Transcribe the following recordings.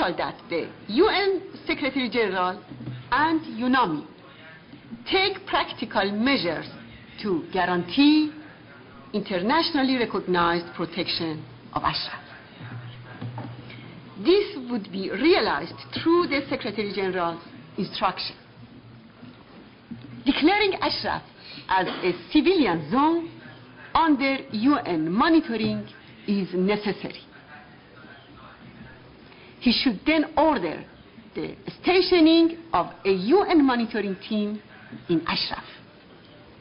crucial that the UN Secretary General and UNAMI take practical measures to guarantee internationally recognized protection of Ashraf. This would be realized through the Secretary General's instruction. Declaring Ashraf as a civilian zone under UN monitoring is necessary. He should then order the stationing of a UN monitoring team in Ashraf.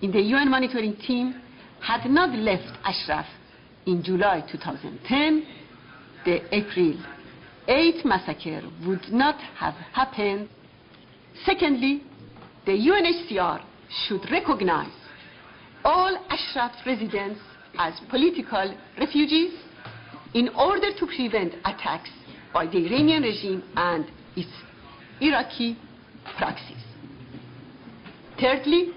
The UN monitoring team had not left Ashraf in July 2010, the April 8 massacre would not have happened. Secondly, the UNHCR should recognize all Ashraf residents as political refugees in order to prevent attacks by the Iranian regime and its Iraqi proxies. Thirdly,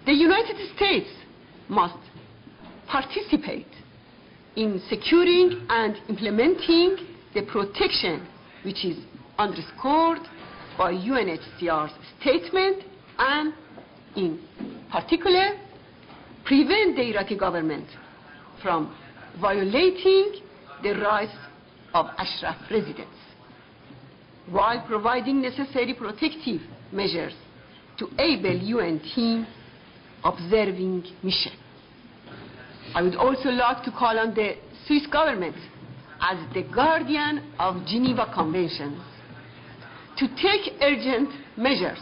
the United States must participate in securing and implementing the protection which is underscored by UNHCR's statement and, in particular, prevent the Iraqi government from violating the rights of Ashraf residents while providing necessary protective measures to able UN team observing mission. I would also like to call on the Swiss government as the guardian of Geneva Conventions to take urgent measures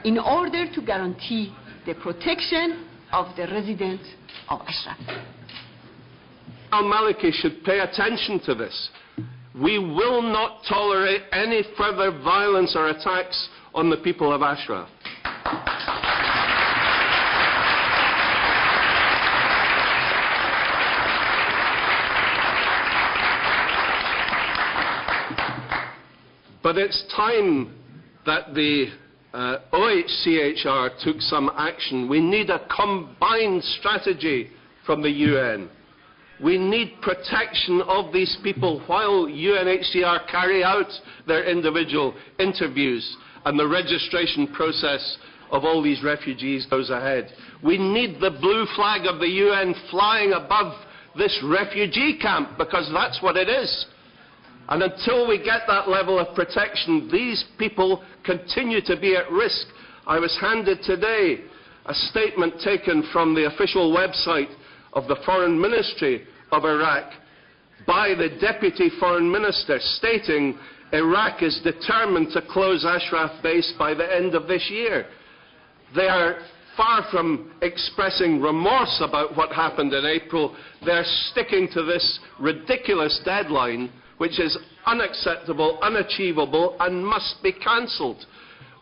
in order to guarantee the protection of the residents of Ashraf. Al-Maliki should pay attention to this. We will not tolerate any further violence or attacks on the people of Ashraf. But it's time that the OHCHR took some action. We need a combined strategy from the UN. We need protection of these people while UNHCR carry out their individual interviews and the registration process of all these refugees goes ahead. We need the blue flag of the UN flying above this refugee camp, because that's what it is. And until we get that level of protection, these people continue to be at risk. I was handed today a statement taken from the official website of the Foreign Ministry of Iraq by the Deputy Foreign Minister, stating Iraq is determined to close Ashraf base by the end of this year. They are far from expressing remorse about what happened in April. They're sticking to this ridiculous deadline, which is unacceptable, unachievable, and must be cancelled.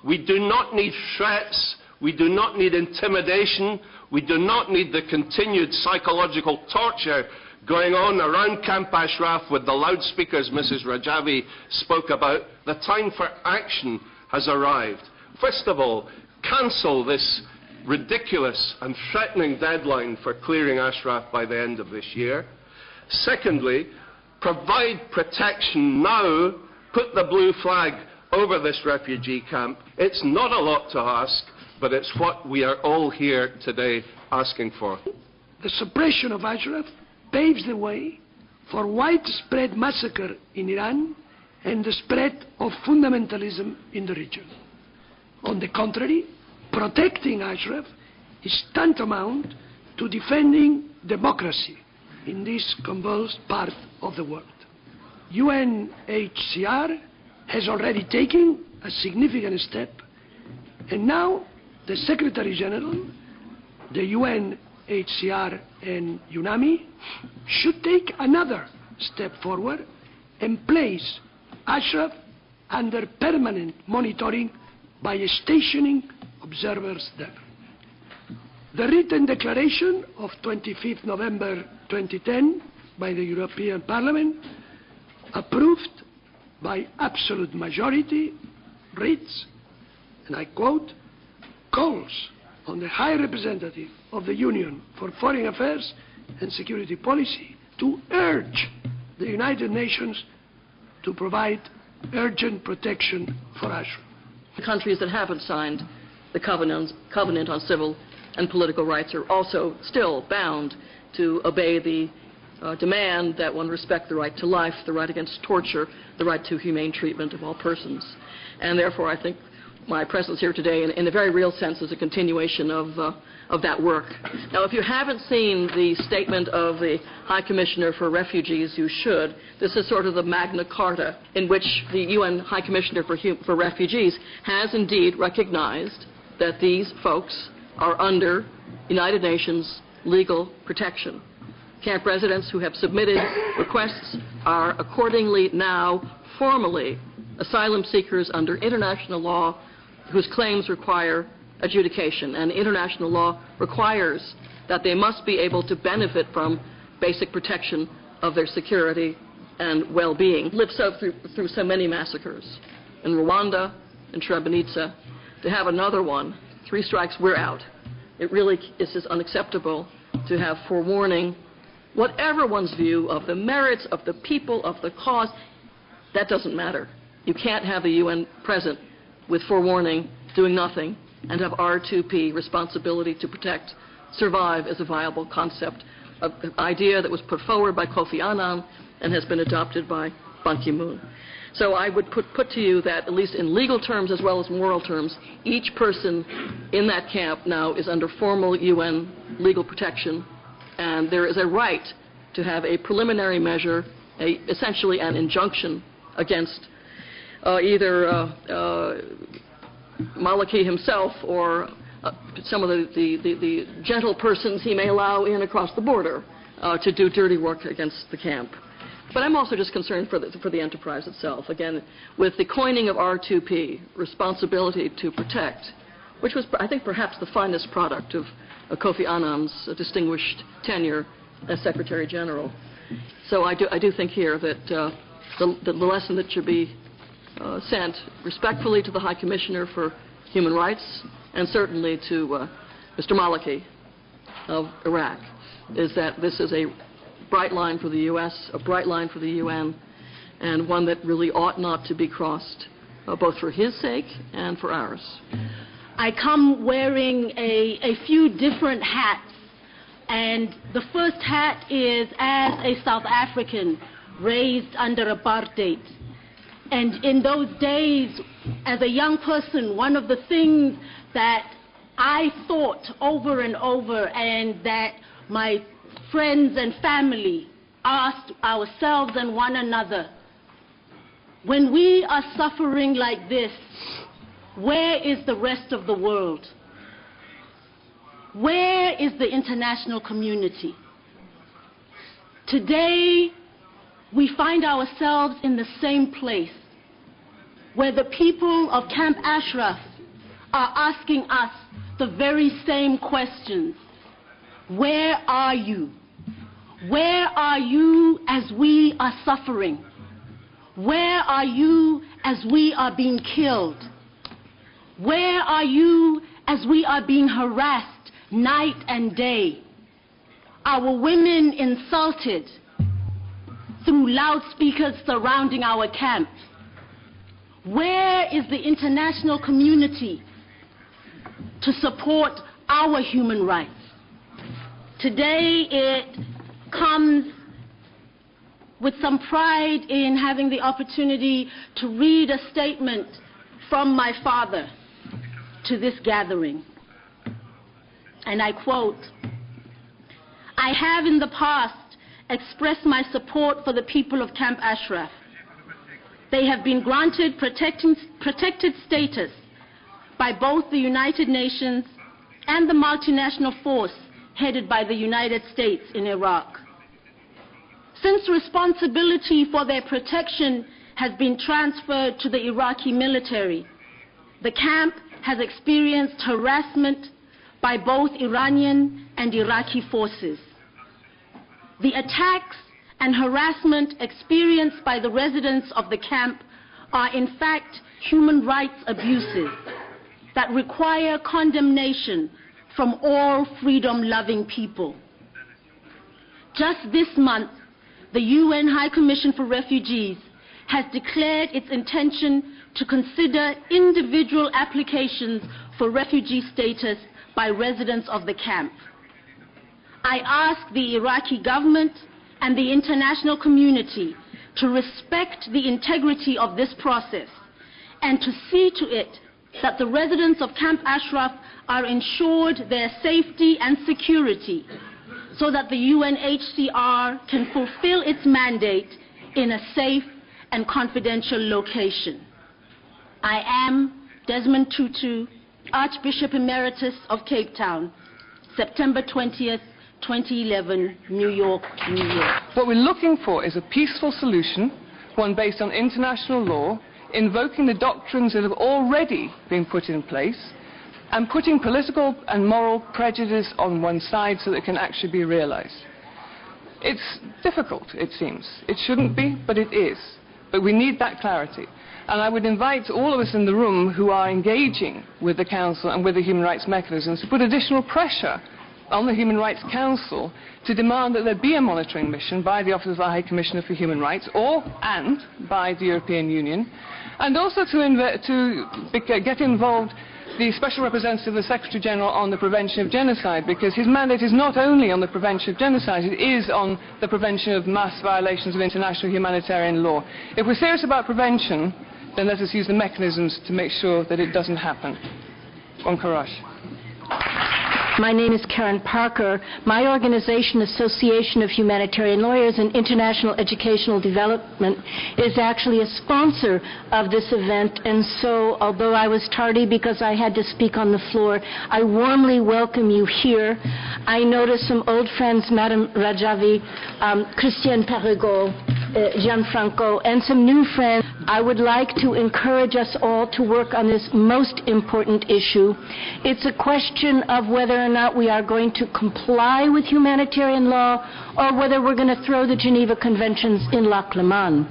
We do not need threats. We do not need intimidation. We do not need the continued psychological torture going on around Camp Ashraf with the loudspeakers Mrs. Rajavi spoke about. The time for action has arrived. First of all, cancel this ridiculous and threatening deadline for clearing Ashraf by the end of this year. Secondly, provide protection now. Put the blue flag over this refugee camp. It's not a lot to ask, but it's what we are all here today asking for. The suppression of Ashraf paves the way for widespread massacre in Iran and the spread of fundamentalism in the region. On the contrary, protecting Ashraf is tantamount to defending democracy in this convulsed part of the world. UNHCR has already taken a significant step, and now the Secretary General, the UNHCR and UNAMI should take another step forward and place Ashraf under permanent monitoring by stationing observers there. The written declaration of 25th November 2010 by the European Parliament, approved by absolute majority, reads, and I quote, calls on the High Representative of the Union for Foreign Affairs and Security Policy to urge the United Nations to provide urgent protection for Ashraf. The countries that haven't signed the Covenant on Civil and Political Rights are also still bound to obey the demand that one respect the right to life, the right against torture, the right to humane treatment of all persons. And therefore, I think my presence here today, in a very real sense, is a continuation of that work. Now, if you haven't seen the statement of the High Commissioner for Refugees, you should. This is sort of the Magna Carta in which the UN High Commissioner for Refugees has indeed recognized that these folks are under United Nations legal protection. Camp residents who have submitted requests are accordingly now formally asylum seekers under international law whose claims require adjudication. And international law requires that they must be able to benefit from basic protection of their security and well-being. Lived through so many massacres. In Rwanda, in Srebrenica, to have another one, 3 strikes, we're out. It really is just unacceptable to have forewarning. Whatever one's view of the merits of the people, of the cause, that doesn't matter. You can't have the UN present with forewarning, doing nothing, and have R2P, responsibility to protect, survive as a viable concept, an idea that was put forward by Kofi Annan and has been adopted by Ban Ki-moon. So I would put to you that, at least in legal terms as well as moral terms, each person in that camp now is under formal UN legal protection, and there is a right to have a preliminary measure, essentially an injunction against either Maliki himself or some of the gentle persons he may allow in across the border to do dirty work against the camp. But I'm also just concerned for the enterprise itself. Again, with the coining of R2P, responsibility to protect, which was, I think, perhaps the finest product of Kofi Annan's distinguished tenure as Secretary General. So I do think here that the lesson that should be sent respectfully to the High Commissioner for Human Rights and certainly to Mr. Maliki of Iraq is that this is a bright line for the U.S., a bright line for the UN, and one that really ought not to be crossed, both for his sake and for ours. I come wearing a few different hats, and the first hat is as a South African raised under apartheid. And in those days, as a young person, one of the things that I thought over and over, and that my friends and family asked ourselves and one another, when we are suffering like this, where is the rest of the world? Where is the international community? Today, we find ourselves in the same place, where the people of Camp Ashraf are asking us the very same questions. Where are you? Where are you as we are suffering? Where are you as we are being killed? Where are you as we are being harassed night and day? Our women insulted through loudspeakers surrounding our camp. Where is the international community to support our human rights? Today it comes with some pride in having the opportunity to read a statement from my father to this gathering. And I quote, "I have in the past expressed my support for the people of Camp Ashraf. They have been granted protected status by both the United Nations and the multinational force headed by the United States in Iraq. Since responsibility for their protection has been transferred to the Iraqi military, the camp has experienced harassment by both Iranian and Iraqi forces. The attacks and harassment experienced by the residents of the camp are in fact human rights abuses that require condemnation from all freedom-loving people. Just this month, the UN High Commission for Refugees has declared its intention to consider individual applications for refugee status by residents of the camp. I ask the Iraqi government and the international community to respect the integrity of this process and to see to it that the residents of Camp Ashraf are ensured their safety and security so that the UNHCR can fulfill its mandate in a safe and confidential location. I am Desmond Tutu, Archbishop Emeritus of Cape Town, September 20th, 2011, New York, New York. What we're looking for is a peaceful solution, one based on international law, invoking the doctrines that have already been put in place, and putting political and moral prejudice on one side so that it can actually be realized. It's difficult, it seems. It shouldn't be, but it is. But we need that clarity. And I would invite all of us in the room who are engaging with the Council and with the human rights mechanisms to put additional pressure on the Human Rights Council to demand that there be a monitoring mission by the Office of the High Commissioner for Human Rights and by the European Union, and also to get involved the Special Representative of the Secretary General on the prevention of genocide, because his mandate is not only on the prevention of genocide, it is on the prevention of mass violations of international humanitarian law. If we're serious about prevention, then let us use the mechanisms to make sure that it doesn't happen. Bon courage. My name is Karen Parker. My organization, Association of Humanitarian Lawyers and International Educational Development, is actually a sponsor of this event, and so although I was tardy because I had to speak on the floor, I warmly welcome you here. I notice some old friends, Madame Rajavi, Christiane Perregaux, Gianfranco, and some new friends. I would like to encourage us all to work on this most important issue. It's a question of whether or not we are going to comply with humanitarian law or whether we're going to throw the Geneva Conventions in lac le Mans.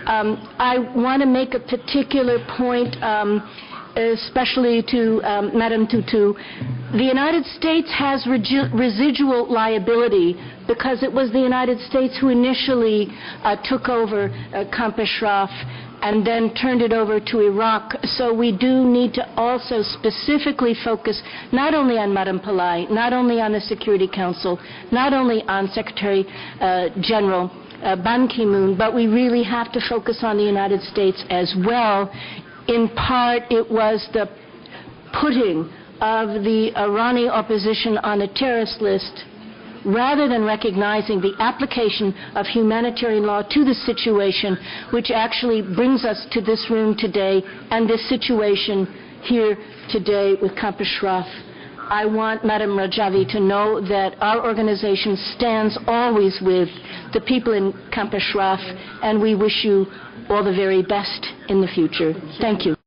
I want to make a particular point, especially to Madame Tutu. The United States has residual liability because it was the United States who initially took over Camp Ashraf and then turned it over to Iraq. So we do need to also specifically focus not only on Madame Pillay, not only on the Security Council, not only on Secretary General Ban Ki-moon, but we really have to focus on the United States as well. In part, it was the putting of the Iranian opposition on a terrorist list rather than recognizing the application of humanitarian law to the situation, which actually brings us to this room today and this situation here today with Camp Ashraf. I want Madame Rajavi to know that our organization stands always with the people in Camp Ashraf, and we wish you all the very best in the future. Thank you.